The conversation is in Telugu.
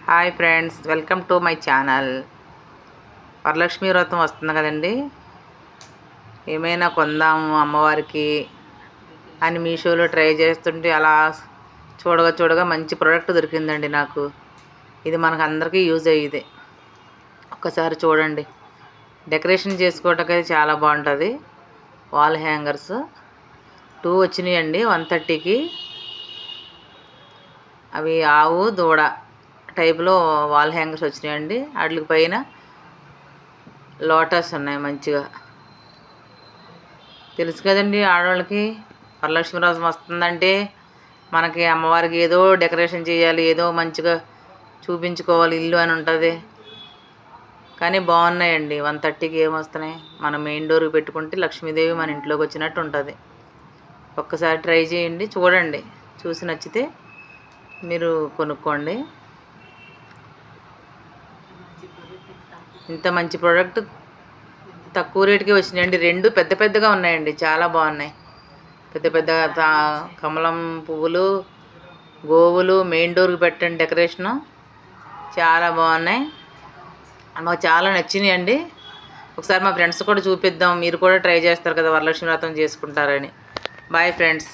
Hi friends, welcome to my channel. Varalakshmi వ్రతం వస్తుంది కదండి. ఏమైనా కొందాము అమ్మవారికి అని మీషోలో ట్రై చేస్తుంటే అలా చూడగా మంచి ప్రోడక్ట్ దొరికిందండి నాకు. ఇది మనకు అందరికీ యూజ్ అయ్యేది. ఒక్కసారి చూడండి. డెకరేషన్ చేసుకోవటానికి చాలా బాగుంటుంది. వాల్ హ్యాంగర్స్ 2 వచ్చినాయండి 130కి. అవి ఆవు దూడ టైప్లో వాల్ హ్యాంగర్స్ వచ్చినాయండి. వాటి పైన లోటస్ ఉన్నాయి. మంచిగా తెలుసు కదండి ఆడవాళ్ళకి వరలక్ష్మి వ్రతం వస్తుందంటే మనకి అమ్మవారికి ఏదో డెకరేషన్ చేయాలి, ఏదో మంచిగా చూపించుకోవాలి ఇల్లు అని ఉంటుంది. కానీ బాగున్నాయండి. 130కి ఏమొస్తున్నాయి. మన మెయిన్ డోర్కి పెట్టుకుంటే లక్ష్మీదేవి మన ఇంట్లోకి వచ్చినట్టు ఉంటుంది. ఒక్కసారి ట్రై చేయండి, చూడండి. చూసి నచ్చితే మీరు కొనుక్కోండి. ఇంత మంచి ప్రోడక్ట్ తక్కువ రేటుకి వచ్చినాయండి. 2 పెద్దగా ఉన్నాయండి, చాలా బాగున్నాయి. పెద్ద కమలం పువ్వులు, గోవులు మెయిన్ డోర్కి పెట్టండి డెకరేషను. చాలా బాగున్నాయి, మాకు చాలా నచ్చినాయండి. ఒకసారి మా ఫ్రెండ్స్ కూడా చూపిద్దాం, మీరు కూడా ట్రై చేస్తారు కదా వరలక్ష్మి వ్రతం చేసుకుంటారని. Boy friends.